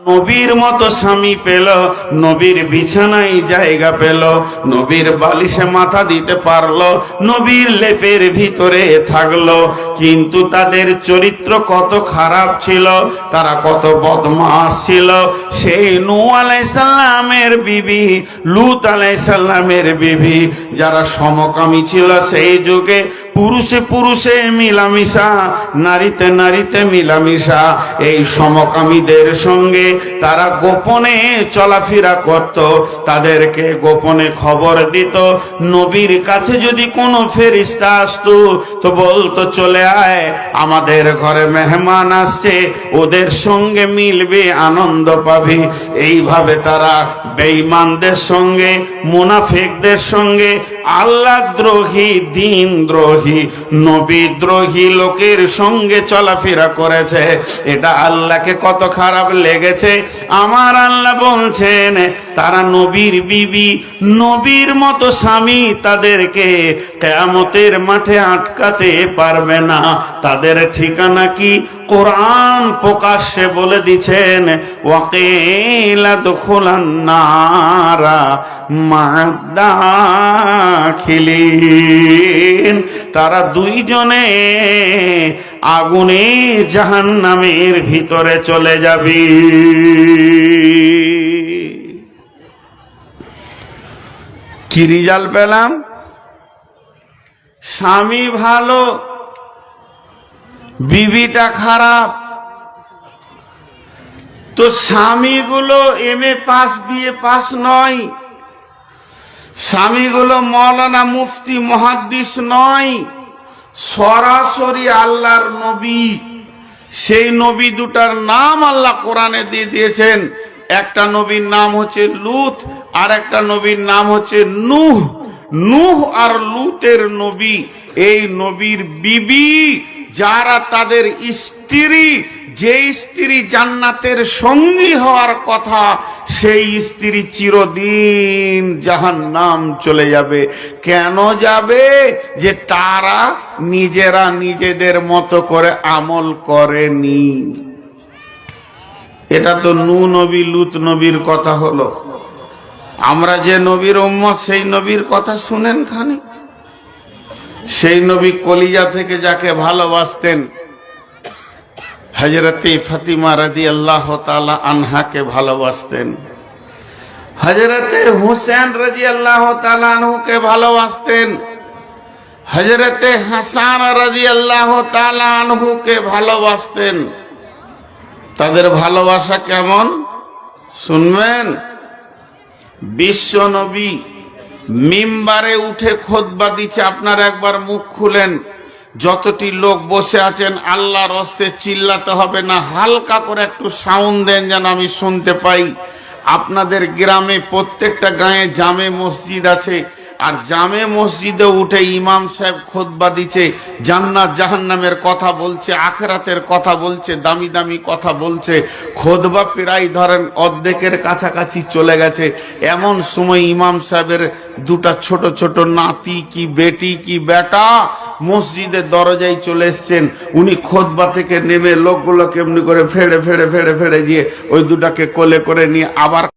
নবীর মতো স্বামী পেল, নবীর বিছানায় জায়গা পেল, নবীর বালিশে মাথা দিতে পারলো, নবীর লেপের ভিতরে থাকলো। কিন্তু তাদের চরিত্র কত খারাপ ছিল, তারা কত বদমাশ ছিল। সেই নূহ আলাইহিস সালামের বিবি, লূত আলাইহিস সালামের বিবি যারা সমকামী ছিল সেই যুগে, পুরুষে পুরুষে মিলামিশা, নারীতে নারীতে মিলামিশা, এই সমকামীদের সঙ্গে তারা গোপনে চলাফেরা করত, তাদেরকে গোপনে খবর দিত। নবীর কাছে যদি কোনো ফেরেশতা আসতো তো বলতো, চলে আয়, আমাদের ঘরে মেহমান আসছে, ওদের সঙ্গে মিলবে, আনন্দ পাবি। এইভাবে তারা বেঈমানদের সঙ্গে, মুনাফিকদের সঙ্গে, আল্লাহ দ্রোহী, দিন দ্রোহী, নবী দ্রোহী লোকের সঙ্গে চলাফেরা করেছে। এটা আল্লাহকে কত খারাপ লেগেছে। আমার আল্লাহ বলছেন, তারা নবীর বিবি, নবীর মতো স্বামী তাদেরকে কিয়ামতের মাঠে আটকাতে পারবে না। তাদের ঠিকানা কি? কোরআন প্রকাশ্যে বলে দিচ্ছেন, ওয়াকিলা দুখুলান নারা মাদাখিলিন, তারা দুইজনে আগুনে জাহান্নামের ভিতরে চলে যাবে। কি রেজাল্ট পেলাম? স্বামী ভালো, বিবিটা খারাপ। তো স্বামীগুলো এমএ পাস, বিএ পাস নয়, স্বামীগুলো মৌলানা, মুফতি, মুহাদ্দিস নয়, সরাসরি আল্লাহর নবী। সেই নবী দুটার নাম আল্লাহ কোরআনে দিয়ে দিয়েছেন। একটা নবীর নাম হচ্ছে লূত, আর একটা নবীর নাম হচ্ছে নূহ। নূহ আর লূতের নবী, এই নবীর বিবি যারা তাদের স্ত্রী, যে স্ত্রী জান্নাতের সঙ্গী হওয়ার কথা, সেই স্ত্রী চিরদিন জাহান্নাম চলে যাবে। কেন যাবে? যে তারা নিজেরা নিজেদের মতো করে আমল করেনি। এটা তো নূহ নবী, লূত নবীর কথা হলো। আমরা যে নবীর উম্মত, সেই নবীর কথা শুনেন খানি। সেই নবী কলিজা থেকে যাকে ভালোবাসতেন, হযরতে ফাতিমা রাদিয়াল্লাহু তাআলা আনহাকে ভালোবাসতেন, হযরতে হুসেন রাদিয়াল্লাহু তাআলা আনহুকে ভালোবাসতেন, হযরতে হাসান রাদিয়াল্লাহু তাআলা আনহুকে ভালোবাসতেন। তাদের ভালোবাসা কেমন শুনবেন? বিশ্ব নবী মিম্বারে উঠে খুতবা দিচ্ছে, আপনারা একবার মুখ খুলেন, যতটি লোক বসে আছেন আল্লাহর হস্তে চিল্লাতে হবে না, হালকা করে একটু সাউন্ড দেন যেন আমি শুনতে পাই। আপনাদের গ্রামে প্রত্যেকটা গায়ে জামে মসজিদ আছে, আর জামে মসজিদে উঠে ইমাম সাহেব খুতবা দিচ্ছে, জান্নাত জাহান্নামের কথা বলছে, আখিরাতের কথা বলছে, দামি দামি কথা বলছে। খুতবা প্রায় ধরেন অর্ধেকের কাছাকাছি চলে গেছে। এমন সময় ইমাম সাহেবের দুটা ছোট ছোট নাতি কি বেটি কি বেটা মসজিদের দরজায় চলে এসছেন। উনি খুতবা থেকে নেমে লোকগুলো কেমনি করে ফেড়ে ফেড়ে ফেড়ে ফেড়ে দিয়ে ওই দুটাকে কোলে করে নিয়ে আবার